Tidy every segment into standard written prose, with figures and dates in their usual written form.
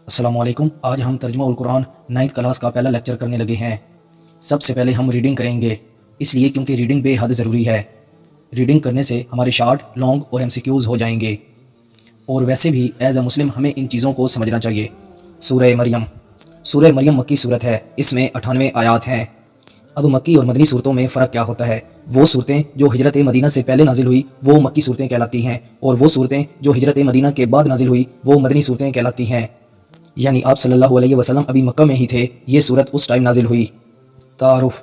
السلام علیکم۔ آج ہم ترجمہ القرآن 9th کلاس کا پہلا لیکچر کرنے لگے ہیں۔ سب سے پہلے ہم ریڈنگ کریں گے، اس لیے کیونکہ ریڈنگ بے حد ضروری ہے۔ ریڈنگ کرنے سے ہمارے شارٹ، لانگ اور MCQs ہو جائیں گے، اور ویسے بھی ایز اے مسلم ہمیں ان چیزوں کو سمجھنا چاہیے۔ سورہ مریم۔ سورہ مریم مکی صورت ہے، اس میں 98 آیات ہیں۔ اب مکی اور مدنی صورتوں میں فرق کیا ہوتا ہے؟ وہ صورتیں جو ہجرت مدینہ سے پہلے نازل ہوئی وہ مکی صورتیں کہلاتی ہیں، اور وہ صورتیں جو ہجرت مدینہ کے بعد نازل ہوئی وہ مدنی صورتیں کہلاتی ہیں۔ یعنی آپ صلی اللہ علیہ وسلم ابھی مکہ میں ہی تھے، یہ صورت اس ٹائم نازل ہوئی۔ تعارف۔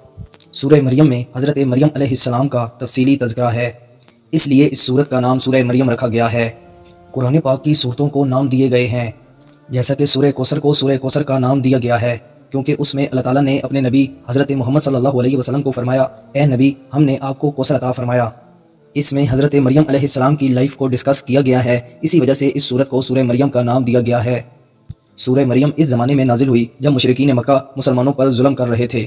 سورہ مریم میں حضرت مریم علیہ السلام کا تفصیلی تذکرہ ہے، اس لیے اس صورت کا نام سورہ مریم رکھا گیا ہے۔ قرآن پاک کی صورتوں کو نام دیے گئے ہیں، جیسا کہ سورہ کوثر کو سورہ کوثر کا نام دیا گیا ہے، کیونکہ اس میں اللہ تعالیٰ نے اپنے نبی حضرت محمد صلی اللہ علیہ وسلم کو فرمایا، اے نبی ہم نے آپ کو کوثر عطا فرمایا۔ اس میں حضرت مریم علیہ السلام کی لائف کو ڈسکس کیا گیا ہے، اسی وجہ سے اس صورت کو سورہ مریم کا نام دیا گیا ہے۔ سورہ مریم اس زمانے میں نازل ہوئی جب مشرکین مکہ مسلمانوں پر ظلم کر رہے تھے۔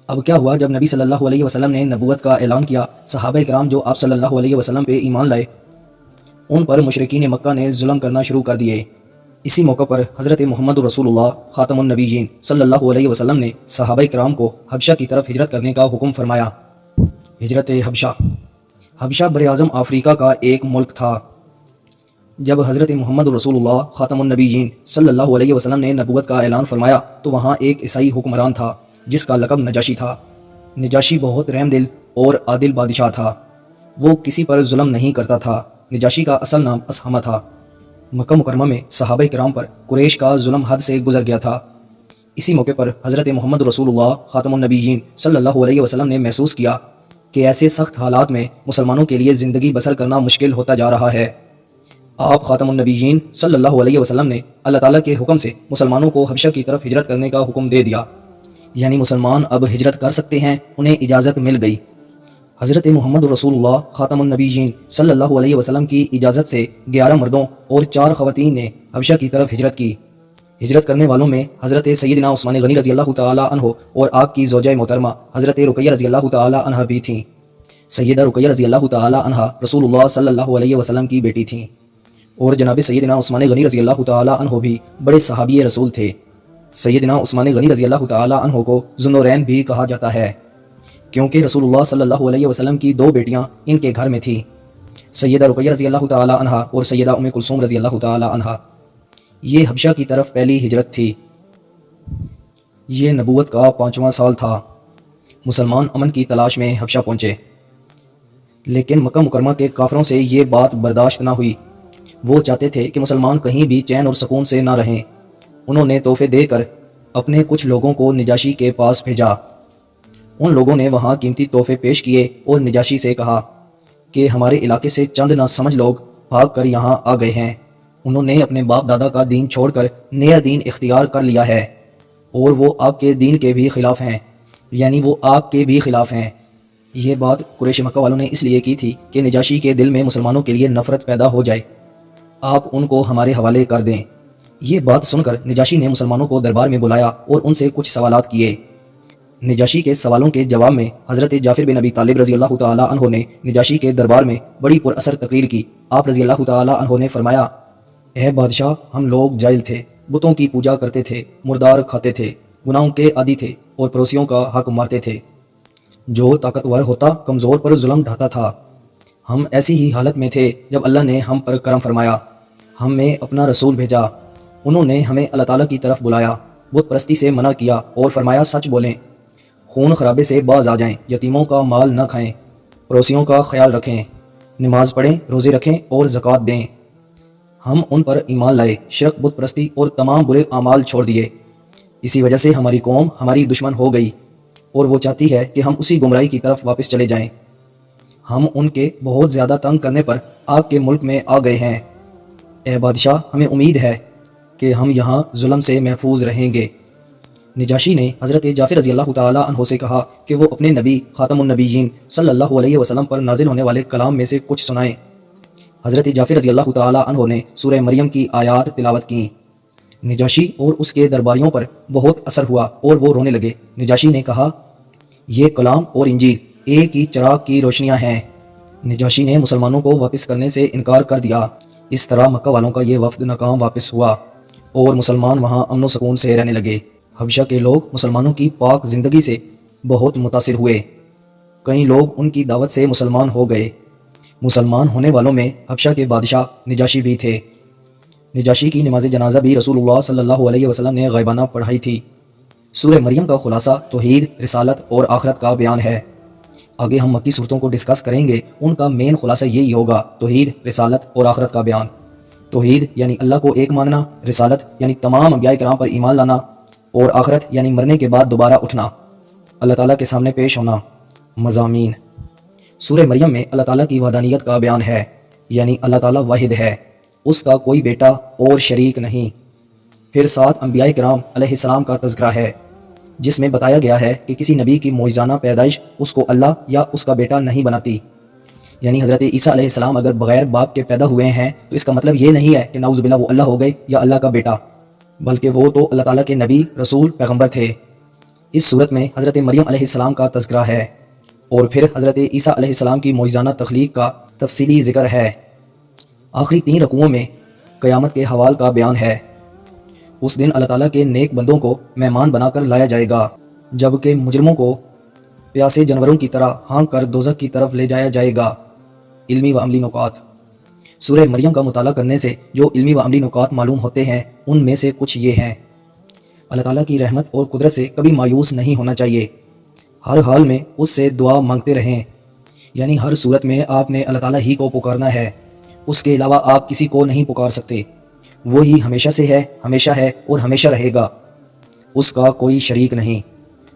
اب کیا ہوا، جب نبی صلی اللہ علیہ وسلم نے نبوت کا اعلان کیا، صحابہ کرام جو آپ صلی اللہ علیہ وسلم پہ ایمان لائے، ان پر مشرکین مکہ نے ظلم کرنا شروع کر دیے۔ اسی موقع پر حضرت محمد رسول اللہ خاتم النبیین صلی اللہ علیہ وسلم نے صحابہ کرام کو حبشہ کی طرف ہجرت کرنے کا حکم فرمایا۔ ہجرت حبشہ۔ حبشہ براعظم افریقہ کا ایک ملک تھا۔ جب حضرت محمد رسول اللہ خاتم النبیین صلی اللہ علیہ وسلم نے نبوت کا اعلان فرمایا تو وہاں ایک عیسائی حکمران تھا جس کا لقب نجاشی تھا۔ نجاشی بہت رحم دل اور عادل بادشاہ تھا، وہ کسی پر ظلم نہیں کرتا تھا۔ نجاشی کا اصل نام اسحمہ تھا۔ مکہ مکرمہ میں صحابہ کرام پر قریش کا ظلم حد سے گزر گیا تھا۔ اسی موقع پر حضرت محمد رسول اللہ خاتم النبیین صلی اللہ علیہ وسلم نے محسوس کیا کہ ایسے سخت حالات میں مسلمانوں کے لیے زندگی بسر کرنا مشکل ہوتا جا رہا ہے۔ آپ خاتم النبیین صلی اللہ علیہ وسلم نے اللہ تعالیٰ کے حکم سے مسلمانوں کو حبشہ کی طرف ہجرت کرنے کا حکم دے دیا، یعنی مسلمان اب ہجرت کر سکتے ہیں، انہیں اجازت مل گئی۔ حضرت محمد رسول اللہ خاتم النبیین صلی اللہ علیہ وسلم کی اجازت سے 11 مردوں اور 4 خواتین نے حبشہ کی طرف ہجرت کی۔ ہجرت کرنے والوں میں حضرت سیدنا عثمان غنی رضی اللہ تعالی عنہ اور آپ کی زوجہ محترمہ حضرت رقیہ رضی اللہ تعالی عنہ بھی تھیں۔ سیدہ رقیہ رضی اللہ تعالی عنہ رسول اللہ صلی اللہ علیہ وسلم کی بیٹی تھیں، اور جناب سیدنا عثمان غنی رضی اللہ تعالی عنہ بھی بڑے صحابی رسول تھے۔ سیدنا عثمان غنی رضی اللہ تعالی عنہ کو ذو النورین بھی کہا جاتا ہے، کیونکہ رسول اللہ صلی اللہ علیہ وسلم کی 2 بیٹیاں ان کے گھر میں تھیں، سیدہ رقیہ رضی اللہ تعالی عنہ اور سیدہ ام کلثوم رضی اللہ تعالی عنہ۔ یہ حبشہ کی طرف پہلی ہجرت تھی۔ یہ نبوت کا 5واں سال تھا۔ مسلمان امن کی تلاش میں حبشہ پہنچے، لیکن مکہ مکرمہ کے کافروں سے یہ بات برداشت نہ ہوئی۔ وہ چاہتے تھے کہ مسلمان کہیں بھی چین اور سکون سے نہ رہیں۔ انہوں نے تحفے دے کر اپنے کچھ لوگوں کو نجاشی کے پاس بھیجا۔ ان لوگوں نے وہاں قیمتی تحفے پیش کیے اور نجاشی سے کہا کہ ہمارے علاقے سے چند نہ سمجھ لوگ بھاگ کر یہاں آ گئے ہیں۔ انہوں نے اپنے باپ دادا کا دین چھوڑ کر نیا دین اختیار کر لیا ہے، اور وہ آپ کے دین کے بھی خلاف ہیں، یعنی وہ آپ کے بھی خلاف ہیں۔ یہ بات قریش مکہ والوں نے اس لیے کی تھی کہ نجاشی کے دل میں مسلمانوں کے لیے نفرت پیدا ہو جائے، آپ ان کو ہمارے حوالے کر دیں۔ یہ بات سن کر نجاشی نے مسلمانوں کو دربار میں بلایا اور ان سے کچھ سوالات کیے۔ نجاشی کے سوالوں کے جواب میں حضرت جعفر بن ابی طالب رضی اللہ تعالی عنہ نے نجاشی کے دربار میں بڑی پر اثر تقریر کی۔ آپ رضی اللہ تعالی عنہ نے فرمایا، اے بادشاہ، ہم لوگ جاہل تھے، بتوں کی پوجا کرتے تھے، مردار کھاتے تھے، گناہوں کے عادی تھے اور پڑوسیوں کا حق مارتے تھے۔ جو طاقتور ہوتا کمزور پر ظلم ڈھاتا تھا۔ ہم ایسی ہی حالت میں تھے جب اللہ نے ہم پر کرم فرمایا، ہمیں اپنا رسول بھیجا۔ انہوں نے ہمیں اللہ تعالیٰ کی طرف بلایا، بت پرستی سے منع کیا اور فرمایا سچ بولیں، خون خرابے سے باز آ جائیں، یتیموں کا مال نہ کھائیں، پڑوسیوں کا خیال رکھیں، نماز پڑھیں، روزے رکھیں اور زکوٰۃ دیں۔ ہم ان پر ایمان لائے، شرک، بت پرستی اور تمام برے اعمال چھوڑ دیے۔ اسی وجہ سے ہماری قوم ہماری دشمن ہو گئی، اور وہ چاہتی ہے کہ ہم اسی گمراہی کی طرف واپس چلے جائیں۔ ہم ان کے بہت زیادہ تنگ کرنے پر آپ کے ملک میں آ گئے ہیں۔ اے بادشاہ، ہمیں امید ہے کہ ہم یہاں ظلم سے محفوظ رہیں گے۔ نجاشی نے حضرت جعفر رضی اللہ تعالی عنہ سے کہا کہ وہ اپنے نبی خاتم النبیین صلی اللہ علیہ وسلم پر نازل ہونے والے کلام میں سے کچھ سنائیں۔ حضرت جعفر رضی اللہ تعالی عنہ نے سورہ مریم کی آیات تلاوت کیں۔ نجاشی اور اس کے درباریوں پر بہت اثر ہوا اور وہ رونے لگے۔ نجاشی نے کہا، یہ کلام اور انجیل ایک ہی چراغ کی روشنیاں ہیں۔ نجاشی نے مسلمانوں کو واپس کرنے سے انکار کر دیا۔ اس طرح مکہ والوں کا یہ وفد ناکام واپس ہوا، اور مسلمان وہاں امن و سکون سے رہنے لگے۔ حبشہ کے لوگ مسلمانوں کی پاک زندگی سے بہت متاثر ہوئے۔ کئی لوگ ان کی دعوت سے مسلمان ہو گئے۔ مسلمان ہونے والوں میں حبشہ کے بادشاہ نجاشی بھی تھے۔ نجاشی کی نماز جنازہ بھی رسول اللہ صلی اللہ علیہ وسلم نے غائبانہ پڑھائی تھی۔ سورہ مریم کا خلاصہ توحید، رسالت اور آخرت کا بیان ہے۔ آگے ہم مکی صورتوں کو ڈسکس کریں گے، ان کا مین خلاصہ یہی ہوگا، توحید، رسالت اور آخرت کا بیان۔ توحید یعنی اللہ کو ایک ماننا، رسالت یعنی تمام انبیاء کرام پر ایمان لانا، اور آخرت یعنی مرنے کے بعد دوبارہ اٹھنا، اللہ تعالیٰ کے سامنے پیش ہونا۔ مضامین: سورہ مریم میں اللہ تعالیٰ کی وحدانیت کا بیان ہے، یعنی اللہ تعالیٰ واحد ہے، اس کا کوئی بیٹا اور شریک نہیں۔ پھر 7 انبیاء کرام علیہ السلام کا تذکرہ ہے، جس میں بتایا گیا ہے کہ کسی نبی کی معجزانہ پیدائش اس کو اللہ یا اس کا بیٹا نہیں بناتی، یعنی حضرت عیسیٰ علیہ السلام اگر بغیر باپ کے پیدا ہوئے ہیں تو اس کا مطلب یہ نہیں ہے کہ نعوذ باللہ وہ اللہ ہو گئے یا اللہ کا بیٹا، بلکہ وہ تو اللہ تعالیٰ کے نبی، رسول، پیغمبر تھے۔ اس صورت میں حضرت مریم علیہ السلام کا تذکرہ ہے، اور پھر حضرت عیسیٰ علیہ السلام کی معجزانہ تخلیق کا تفصیلی ذکر ہے۔ آخری 3 رکوعوں میں قیامت کے حوال کا بیان ہے۔ اس دن اللہ تعالیٰ کے نیک بندوں کو مہمان بنا کر لایا جائے گا، جبکہ مجرموں کو پیاسے جانوروں کی طرح ہانک کر دوزخ کی طرف لے جایا جائے گا۔ علمی و عملی نکات: سورہ مریم کا مطالعہ کرنے سے جو علمی و عملی نکات معلوم ہوتے ہیں ان میں سے کچھ یہ ہیں۔ اللہ تعالیٰ کی رحمت اور قدرت سے کبھی مایوس نہیں ہونا چاہیے، ہر حال میں اس سے دعا مانگتے رہیں، یعنی ہر صورت میں آپ نے اللہ تعالیٰ ہی کو پکارنا ہے، اس کے علاوہ آپ کسی کو نہیں پکار سکتے۔ وہی ہمیشہ سے ہے، ہمیشہ ہے اور ہمیشہ رہے گا، اس کا کوئی شریک نہیں۔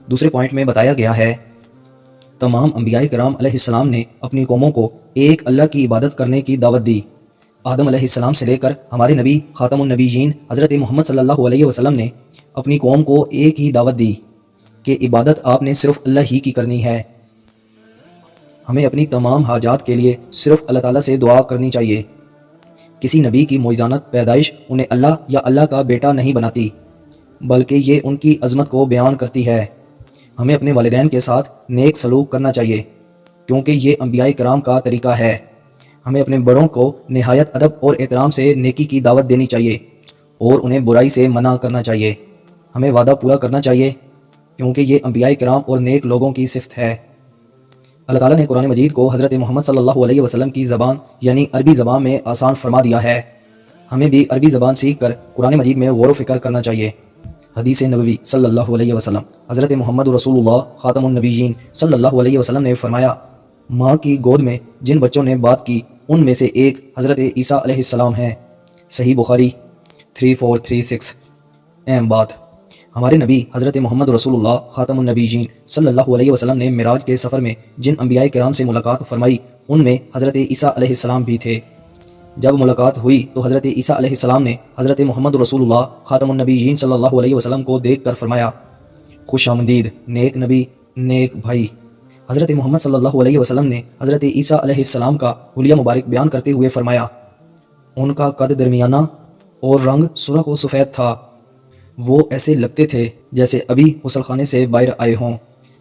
دوسرے پوائنٹ میں بتایا گیا ہے تمام انبیاء کرام علیہ السلام نے اپنی قوموں کو ایک اللہ کی عبادت کرنے کی دعوت دی۔ آدم علیہ السلام سے لے کر ہمارے نبی خاتم النبیین حضرت محمد صلی اللہ علیہ وسلم نے اپنی قوم کو ایک ہی دعوت دی کہ عبادت آپ نے صرف اللہ ہی کی کرنی ہے۔ ہمیں اپنی تمام حاجات کے لیے صرف اللہ تعالیٰ سے دعا کرنی چاہیے۔ کسی نبی کی معجزانہ پیدائش انہیں اللہ یا اللہ کا بیٹا نہیں بناتی، بلکہ یہ ان کی عظمت کو بیان کرتی ہے۔ ہمیں اپنے والدین کے ساتھ نیک سلوک کرنا چاہیے، کیونکہ یہ انبیاء کرام کا طریقہ ہے۔ ہمیں اپنے بڑوں کو نہایت ادب اور احترام سے نیکی کی دعوت دینی چاہیے اور انہیں برائی سے منع کرنا چاہیے۔ ہمیں وعدہ پورا کرنا چاہیے، کیونکہ یہ انبیاء کرام اور نیک لوگوں کی صفت ہے۔ اللہ تعالیٰ نے قرآن مجید کو حضرت محمد صلی اللہ علیہ وسلم کی زبان یعنی عربی زبان میں آسان فرما دیا ہے۔ ہمیں بھی عربی زبان سیکھ کر قرآن مجید میں غور و فکر کرنا چاہیے۔ حدیث نبوی صلی اللہ علیہ وسلم، حضرت محمد رسول اللہ خاتم النبیین صلی اللہ علیہ وسلم نے فرمایا، ماں کی گود میں جن بچوں نے بات کی ان میں سے ایک حضرت عیسیٰ علیہ السلام ہیں۔ صحیح بخاری 3436۔ اہم بات: ہمارے نبی حضرت محمد رسول اللہ خاتم النبیین صلی اللہ علیہ وسلم نے معراج کے سفر میں جن انبیاء کرام سے ملاقات فرمائی ان میں حضرت عیسیٰ علیہ السلام بھی تھے۔ جب ملاقات ہوئی تو حضرت عیسیٰ علیہ السلام نے حضرت محمد رسول اللہ خاتم النبیین صلی اللہ علیہ وسلم کو دیکھ کر فرمایا، خوش آمدید نیک نبی، نیک بھائی۔ حضرت محمد صلی اللہ علیہ وسلم نے حضرت عیسیٰ علیہ السلام کا حلیہ مبارک بیان کرتے ہوئے فرمایا، ان کا قد درمیانہ اور رنگ سرخ و سفید تھا، وہ ایسے لگتے تھے جیسے ابھی غسل خانے سے باہر آئے ہوں۔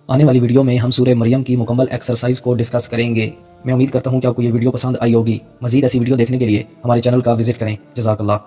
آنے والی ویڈیو میں ہم سورہ مریم کی مکمل ایکسرسائز کو ڈسکس کریں گے۔ میں امید کرتا ہوں کہ آپ کو یہ ویڈیو پسند آئی ہوگی۔ مزید ایسی ویڈیو دیکھنے کے لیے ہمارے چینل کا وزٹ کریں۔ جزاک اللہ۔